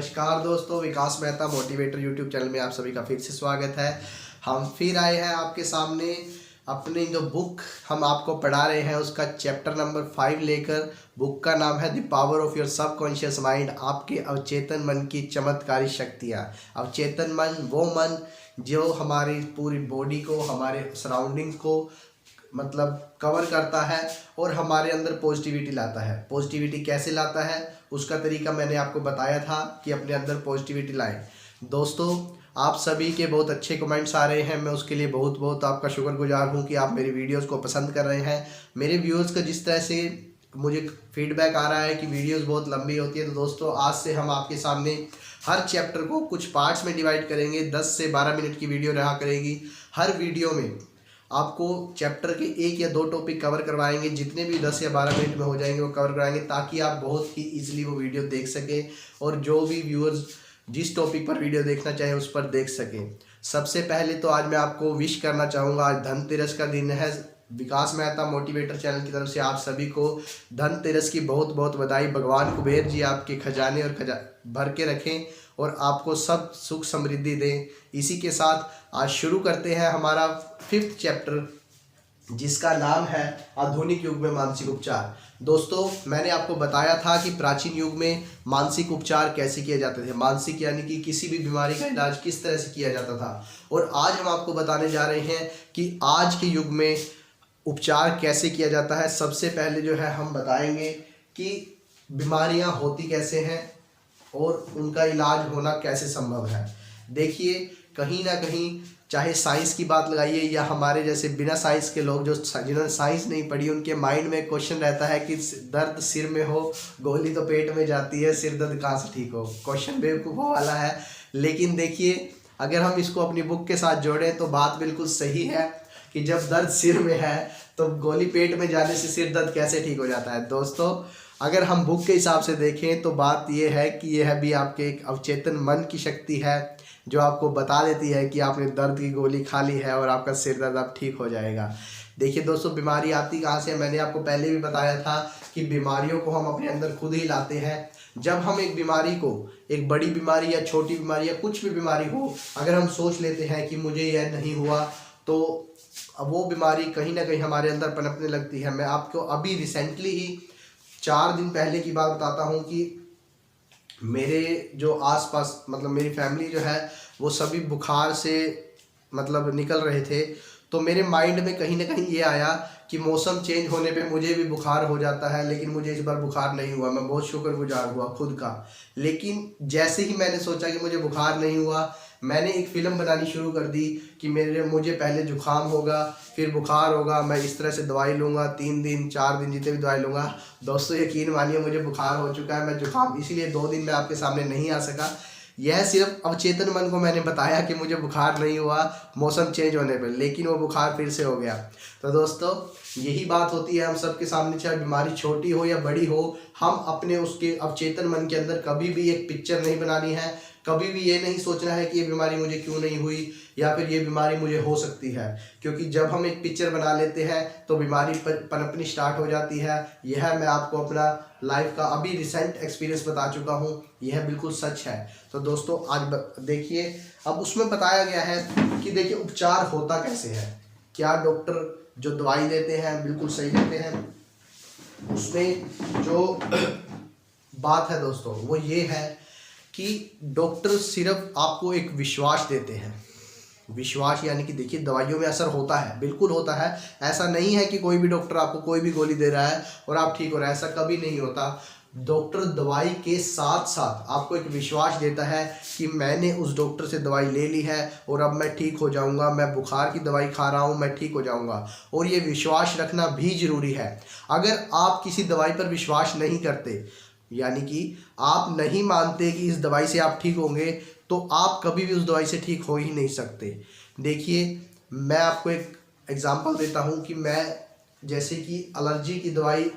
नमस्कार दोस्तों, विकास Mehta motivator YouTube channel में आप सभी का फिर से स्वागत है। हम फिर आए हैं आपके सामने अपनी जो बुक हम आपको पढ़ा रहे हैं उसका चैप्टर नंबर 5 लेकर। बुक का नाम है the power of your subconscious mind, आपके अवचेतन मन की चमत्कारी शक्तियाँ। अवचेतन मन वो मन जो हमारी पूरी बॉडी को, हमारे सराउंडिंग को मतलब कवर करता है और हमारे अंदर पॉजिटिविटी लाता है। पॉजिटिविटी कैसे लाता है उसका तरीका मैंने आपको बताया था कि अपने अंदर पॉजिटिविटी लाएं। दोस्तों, आप सभी के बहुत अच्छे कमेंट्स आ रहे हैं, मैं उसके लिए बहुत बहुत आपका शुक्रगुजार हूं कि आप मेरी वीडियोस को पसंद कर रहे हैं। मेरे व्यूअर्स का जिस तरह से मुझे फीडबैक आ रहा है कि वीडियोस बहुत लंबी होती है, तो दोस्तों आज से हम आपके सामने हर चैप्टर को कुछ पार्ट्स में डिवाइड करेंगे। 10 से 12 मिनट की वीडियो रहा करेगी। हर वीडियो में आपको चैप्टर के 1 या 2 टॉपिक कवर करवाएंगे। जितने भी 10 या 12 मिनट में हो जाएंगे वो कवर कराएंगे, ताकि आप बहुत ही ईजिली वो वीडियो देख सकें और जो भी व्यूअर्स जिस टॉपिक पर वीडियो देखना चाहें उस पर देख सकें। सबसे पहले तो आज मैं आपको विश करना चाहूँगा, आज धनतेरस का दिन है। विकास मेहता मोटिवेटर चैनल की तरफ से आप सभी को धनतेरस की बहुत बहुत बधाई। भगवान कुबेर जी आपके खजाने और भर के रखें और आपको सब सुख समृद्धि दें। इसी के साथ आज शुरू करते हैं हमारा 5th चैप्टर, जिसका नाम है आधुनिक युग में मानसिक उपचार। दोस्तों, मैंने आपको बताया था कि प्राचीन युग में मानसिक उपचार कैसे किए जाते थे। मानसिक यानी कि किसी भी बीमारी का इलाज किस तरह से किया जाता था, और आज हम आपको बताने जा रहे हैं कि आज के युग में उपचार कैसे किया जाता है। सबसे पहले जो है हम बताएंगे कि बीमारियां होती कैसे हैं और उनका इलाज होना कैसे संभव है। देखिए, कहीं ना कहीं चाहे साइंस की बात लगाइए या हमारे जैसे बिना साइंस के लोग जो जिन्होंने साइंस नहीं पढ़ी, उनके माइंड में क्वेश्चन रहता है कि दर्द सिर में हो, गोली तो पेट में जाती है, सिर दर्द कहाँ से ठीक हो। क्वेश्चन बेवकूफ़ों वाला है, लेकिन देखिए अगर हम इसको अपनी बुक के साथ जोड़ें तो बात बिल्कुल सही है कि जब दर्द सिर में है तो गोली पेट में जाने से सिर दर्द कैसे ठीक हो जाता है। दोस्तों, अगर हम बुक के हिसाब से देखें तो बात यह है कि यह भी आपके एक अवचेतन मन की शक्ति है जो आपको बता देती है कि आपने दर्द की गोली खा ली है और आपका सिर दर्द अब ठीक हो जाएगा। देखिए दोस्तों, बीमारी आती कहाँ से है, मैंने आपको पहले भी बताया था कि बीमारियों को हम अपने अंदर खुद ही लाते हैं। जब हम एक बीमारी को, एक बड़ी बीमारी या छोटी बीमारी या कुछ भी बीमारी हो, अगर हम सोच लेते हैं कि मुझे यह नहीं हुआ, तो वो बीमारी कहीं ना कहीं हमारे अंदर पनपने लगती है। मैं आपको अभी रिसेंटली ही 4 दिन पहले की बात बताता हूँ कि मेरे जो आसपास मतलब मेरी फैमिली जो है वो सभी बुखार से मतलब निकल रहे थे। तो मेरे माइंड में कहीं ना कहीं ये आया कि मौसम चेंज होने पे मुझे भी बुखार हो जाता है, लेकिन मुझे इस बार बुखार नहीं हुआ। मैं बहुत शुक्रगुजार हुआ खुद का। लेकिन जैसे ही मैंने सोचा कि मुझे बुखार नहीं हुआ, मैंने एक फ़िल्म बनानी शुरू कर दी कि मुझे पहले जुकाम होगा, फिर बुखार होगा, मैं इस तरह से दवाई लूँगा, 3 दिन 4 दिन जितने भी दवाई लूँगा। दोस्तों, यकीन मानिए मुझे बुखार हो चुका है। मैं जुकाम इसीलिए 2 दिन में आपके सामने नहीं आ सका। यह सिर्फ अवचेतन मन को मैंने बताया कि मुझे बुखार नहीं हुआ मौसम चेंज होने पर, लेकिन वो बुखार फिर से हो गया। तो दोस्तों, यही बात होती है हम सबके सामने, चाहे बीमारी छोटी हो या बड़ी हो, हम अपने उसके अवचेतन मन के अंदर कभी भी एक पिक्चर नहीं बनानी है। कभी भी ये नहीं सोचना है कि ये बीमारी मुझे क्यों नहीं हुई या फिर ये बीमारी मुझे हो सकती है, क्योंकि जब हम एक पिक्चर बना लेते हैं तो बीमारी पनपनी स्टार्ट हो जाती है। यह मैं आपको अपना लाइफ का अभी रिसेंट एक्सपीरियंस बता चुका हूँ, यह बिल्कुल सच है। तो दोस्तों, आज देखिए, अब उसमें बताया गया है कि देखिए उपचार होता कैसे है। क्या डॉक्टर जो दवाई देते हैं बिल्कुल सही देते हैं? उसमें जो बात है दोस्तों वो ये है कि डॉक्टर सिर्फ आपको एक विश्वास देते हैं। विश्वास यानी कि देखिए, दवाइयों में असर होता है, बिल्कुल होता है। ऐसा नहीं है कि कोई भी डॉक्टर आपको कोई भी गोली दे रहा है और आप ठीक हो रहे हैं, ऐसा कभी नहीं होता। डॉक्टर दवाई के साथ साथ आपको एक विश्वास देता है कि मैंने उस डॉक्टर से दवाई ले ली है और अब मैं ठीक हो जाऊंगा, मैं बुखार की दवाई खा रहा हूं, मैं ठीक हो जाऊंगा। और ये विश्वास रखना भी ज़रूरी है। अगर आप किसी दवाई पर विश्वास नहीं करते, यानी कि आप नहीं मानते कि इस दवाई से आप ठीक होंगे, तो आप कभी भी उस दवाई से ठीक हो ही नहीं सकते। देखिए, मैं आपको एक एग्जांपल देता हूं कि मैं जैसे कि एलर्जी की दवाई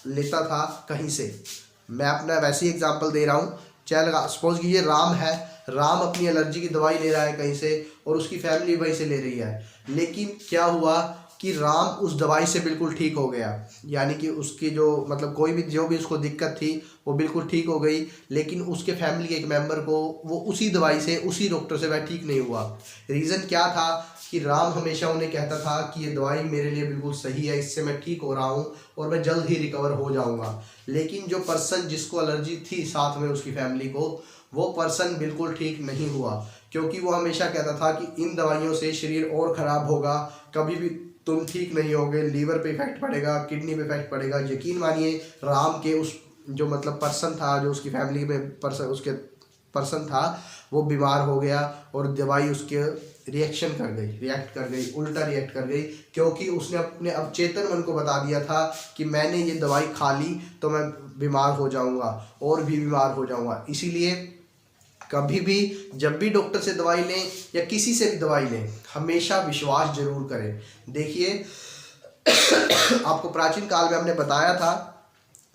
लेता था कहीं से, मैं अपना वैसे ही एग्जांपल दे रहा हूं। चल सपोज कीजिए राम है, राम अपनी एलर्जी की दवाई ले रहा है कहीं से और उसकी फैमिली वहीं से ले रही है। लेकिन क्या हुआ कि राम उस दवाई से बिल्कुल ठीक हो गया, यानी कि उसकी जो मतलब कोई भी जो भी उसको दिक्कत थी वो बिल्कुल ठीक हो गई, लेकिन उसके फैमिली के एक मेंबर को वो उसी दवाई से उसी डॉक्टर से वह ठीक नहीं हुआ। रीज़न क्या था कि राम हमेशा उन्हें कहता था कि ये दवाई मेरे लिए बिल्कुल सही है, इससे मैं ठीक हो रहा हूँ और मैं जल्द ही रिकवर हो जाऊँगा। लेकिन जो पर्सन जिसको एलर्जी थी साथ में उसकी फैमिली को, वो पर्सन बिल्कुल ठीक नहीं हुआ, क्योंकि वो हमेशा कहता था कि इन दवाइयों से शरीर और ख़राब होगा, कभी भी तुम ठीक नहीं होगे, लीवर पे इफेक्ट पड़ेगा, किडनी पे इफेक्ट पड़ेगा। यकीन मानिए राम के उस जो मतलब पर्सन था, जो उसकी फैमिली में पर्सन उसके पर्सन था, वो बीमार हो गया और दवाई उसके रिएक्ट कर गई, उल्टा रिएक्ट कर गई, क्योंकि उसने अपने अवचेतन मन को बता दिया था कि मैंने ये दवाई खा ली तो मैं बीमार हो जाऊंगा और भी बीमार हो जाऊंगा। इसीलिए कभी भी जब भी डॉक्टर से दवाई लें या किसी से भी दवाई लें, हमेशा विश्वास जरूर करें। देखिए आपको प्राचीन काल में हमने बताया था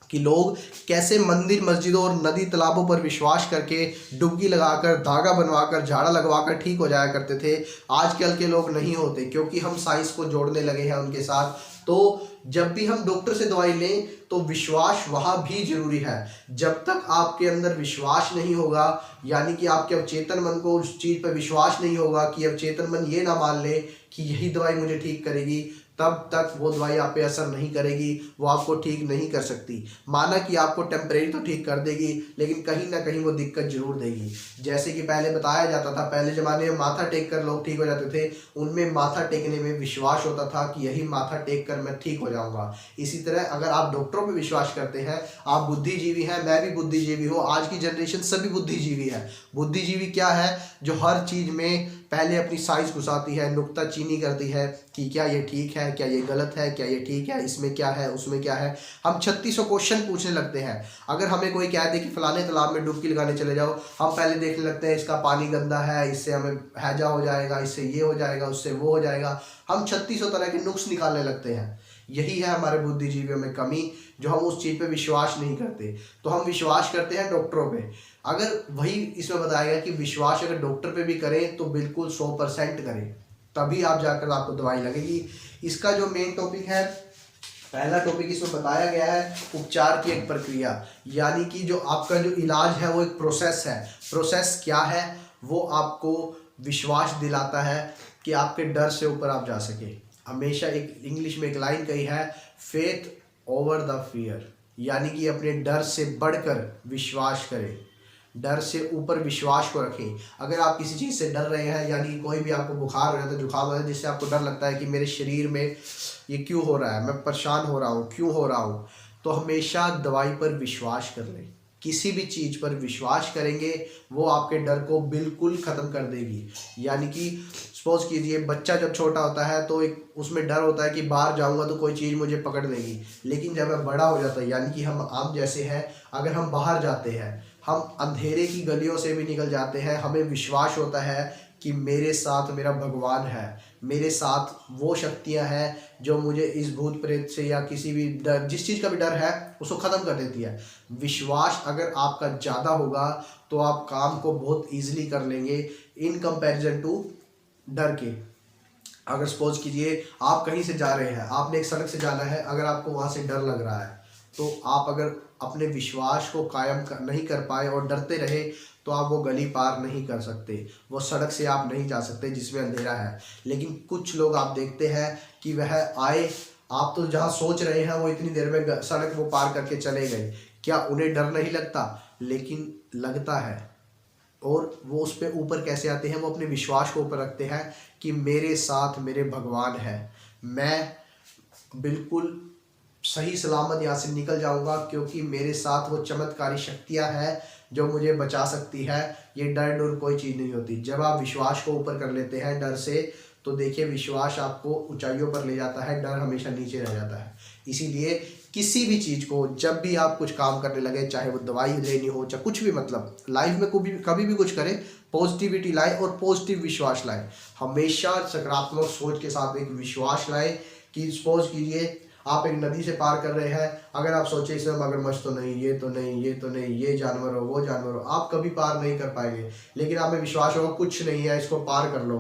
कि लोग कैसे मंदिर मस्जिदों और नदी तालाबों पर विश्वास करके डुबकी लगाकर, धागा बनवाकर, झाड़ा लगवाकर ठीक हो जाया करते थे। आजकल के लोग नहीं होते, क्योंकि हम साइंस को जोड़ने लगे हैं उनके साथ। तो जब भी हम डॉक्टर से दवाई लें तो विश्वास वहाँ भी जरूरी है। जब तक आपके अंदर विश्वास नहीं होगा, यानी कि आपके अवचेतन मन को उस चीज़ पर विश्वास नहीं होगा कि अवचेतन मन ये ना मान ले कि यही दवाई मुझे ठीक करेगी, तब तक वो दवाई आप पे असर नहीं करेगी, वो आपको ठीक नहीं कर सकती। माना कि आपको टेम्परेरी तो ठीक कर देगी, लेकिन कहीं ना कहीं वो दिक्कत जरूर देगी। जैसे कि पहले बताया जाता था, पहले ज़माने में माथा टेक कर लोग ठीक हो जाते थे, उनमें माथा टेकने में विश्वास होता था कि यही माथा टेक कर मैं ठीक हो जाऊँगा। इसी तरह अगर आप डॉक्टरों पर विश्वास करते हैं, आप बुद्धिजीवी हैं, मैं भी बुद्धिजीवी हूँ, आज की जनरेशन सभी बुद्धिजीवी है। बुद्धिजीवी क्या है? जो हर चीज़ में पहले अपनी साइज घुसाती है, नुक्ताचीनी करती है कि क्या ये ठीक है, क्या ये गलत है, क्या ये ठीक है, इसमें क्या है, उसमें क्या है। हम 3600 क्वेश्चन पूछने लगते हैं। अगर हमें कोई कह दे कि फलाने तालाब में डुबकी लगाने चले जाओ, हम पहले देखने लगते हैं इसका पानी गंदा है, इससे हमें हैजा हो जाएगा, इससे ये हो जाएगा, उससे वो हो जाएगा। हम 3600 तरह के नुक्स निकालने लगते हैं। यही है हमारे बुद्धिजीवियों में कमी, जो हम उस चीज़ पे विश्वास नहीं करते। तो हम विश्वास करते हैं डॉक्टरों पे। अगर वही इसमें बताया गया कि विश्वास अगर डॉक्टर पे भी करें तो बिल्कुल 100% करें, तभी आप जाकर आपको दवाई लगेगी। इसका जो मेन टॉपिक है, पहला टॉपिक इसमें बताया गया है उपचार की एक प्रक्रिया, यानी कि जो आपका जो इलाज है वो एक प्रोसेस है। प्रोसेस क्या है? वो आपको विश्वास दिलाता है कि आपके डर से ऊपर आप जा सके। हमेशा एक इंग्लिश में एक लाइन कही है, फेथ ओवर द फियर, यानी कि अपने डर से बढ़कर विश्वास करें, डर से ऊपर विश्वास को रखें। अगर आप किसी चीज़ से डर रहे हैं, यानी कोई भी आपको बुखार हो जाता है, जुकाम हो जाता है, जिससे आपको डर लगता है कि मेरे शरीर में ये क्यों हो रहा है, मैं परेशान हो रहा हूँ, क्यों हो रहा हूँ, तो हमेशा दवाई पर विश्वास कर लें। किसी भी चीज़ पर विश्वास करेंगे वो आपके डर को बिल्कुल ख़त्म कर देगी। यानी कि सपोज कीजिए बच्चा जब छोटा होता है तो एक उसमें डर होता है कि बाहर जाऊंगा तो कोई चीज़ मुझे पकड़ लेगी, लेकिन जब वह बड़ा हो जाता है, यानी कि हम जैसे हैं, अगर हम बाहर जाते हैं, हम अंधेरे की गलियों से भी निकल जाते हैं, हमें विश्वास होता है कि मेरे साथ मेरा भगवान है, मेरे साथ वो शक्तियां हैं जो मुझे इस भूत प्रेत से या किसी भी डर, जिस चीज़ का भी डर है, उसको ख़त्म कर देती है। विश्वास अगर आपका ज़्यादा होगा तो आप काम को बहुत ईजिली कर लेंगे इन कंपैरिजन टू डर के। अगर सपोज कीजिए आप कहीं से जा रहे हैं, आपने एक सड़क से जाना है, अगर आपको वहाँ से डर लग रहा है तो आप अगर अपने विश्वास को कायम नहीं कर पाए और डरते रहे तो आप वो गली पार नहीं कर सकते, वो सड़क से आप नहीं जा सकते जिसमें अंधेरा है। लेकिन कुछ लोग आप देखते हैं कि वह आए, आप तो जहाँ सोच रहे हैं वो इतनी देर में सड़क वो पार करके चले गए। क्या उन्हें डर नहीं लगता? लेकिन लगता है। और वो उस पर ऊपर कैसे आते हैं? वो अपने विश्वास को ऊपर रखते हैं कि मेरे साथ मेरे भगवान है, मैं बिल्कुल सही सलामत यहाँ से निकल जाऊंगा, क्योंकि मेरे साथ वो चमत्कारी शक्तियाँ हैं जो मुझे बचा सकती है। ये डर कोई चीज़ नहीं होती। जब आप विश्वास को ऊपर कर लेते हैं डर से, तो देखिए विश्वास आपको ऊंचाइयों पर ले जाता है, डर हमेशा नीचे रह जाता है। इसीलिए किसी भी चीज़ को जब भी आप कुछ काम करने लगे, चाहे वो दवाई लेनी हो, चाहे कुछ भी, मतलब लाइफ में कभी भी कुछ करें, पॉजिटिविटी लाए और पॉजिटिव विश्वास लाए। हमेशा सकारात्मक सोच के साथ एक विश्वास लाए कि सपोज कीजिए आप एक नदी से पार कर रहे हैं, अगर आप सोचे इसमें मगरमच्छ तो नहीं, ये तो नहीं, ये तो नहीं, ये जानवर हो, वो जानवर हो, आप कभी पार नहीं कर पाएंगे। लेकिन आप में विश्वास होगा कुछ नहीं है, इसको पार कर लो,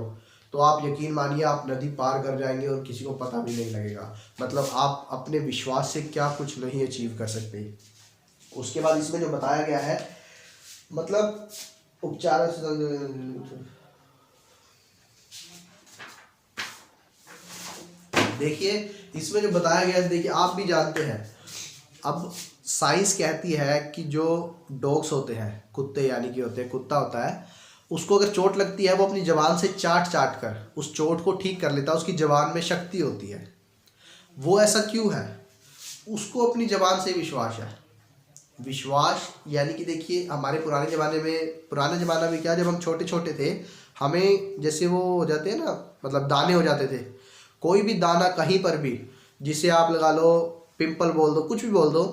तो तो आप यकीन मानिए आप नदी पार कर जाएंगे और किसी को पता भी नहीं लगेगा। मतलब आप अपने विश्वास से क्या कुछ नहीं अचीव कर सकते। उसके बाद इसमें जो बताया गया है, मतलब उपचार देखिए इसमें जो बताया गया है, देखिए आप भी जानते हैं, अब साइंस कहती है कि जो डॉग्स होते हैं, कुत्ते यानी कि होते हैं, कुत्ता होता है, उसको अगर चोट लगती है वो अपनी जबान से चाट चाट कर उस चोट को ठीक कर लेता है। उसकी जबान में शक्ति होती है। वो ऐसा क्यों है? उसको अपनी जबान से विश्वास है। विश्वास यानी कि देखिए हमारे पुराने ज़माने में, पुराना ज़माना में क्या, जब हम छोटे छोटे थे, हमें जैसे वो हो जाते हैं ना, मतलब दाने हो जाते थे, कोई भी दाना कहीं पर भी, जिसे आप लगा लो पिंपल बोल दो, कुछ भी बोल दो,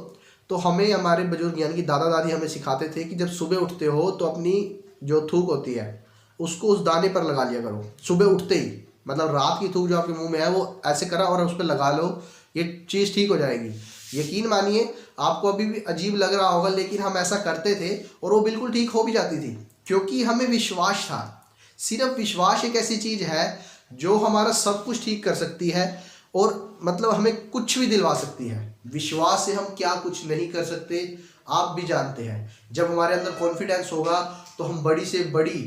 तो हमें हमारे बुजुर्ग यानी कि दादा दादी हमें सिखाते थे कि जब सुबह उठते हो तो अपनी जो थूक होती है उसको उस दाने पर लगा लिया करो सुबह उठते ही। मतलब रात की थूक जो आपके मुंह में है वो ऐसे करा और उस पर लगा लो, ये चीज़ ठीक हो जाएगी। यकीन मानिए आपको अभी भी अजीब लग रहा होगा, लेकिन हम ऐसा करते थे और वो बिल्कुल ठीक हो भी जाती थी, क्योंकि हमें विश्वास था। सिर्फ विश्वास एक ऐसी चीज़ है जो हमारा सब कुछ ठीक कर सकती है और मतलब हमें कुछ भी दिलवा सकती है। विश्वास से हम क्या कुछ नहीं कर सकते आप भी जानते हैं। जब हमारे अंदर कॉन्फिडेंस होगा तो हम बड़ी से बड़ी,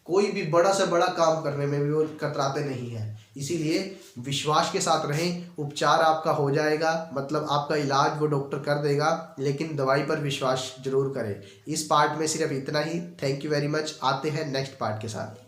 कोई भी बड़ा से बड़ा काम करने में भी वो कतराते नहीं हैं। इसीलिए विश्वास के साथ रहें, उपचार आपका हो जाएगा, मतलब आपका इलाज वो डॉक्टर कर देगा, लेकिन दवाई पर विश्वास जरूर करें। इस पार्ट में सिर्फ इतना ही। Thank you very much. आते हैं नेक्स्ट पार्ट के साथ।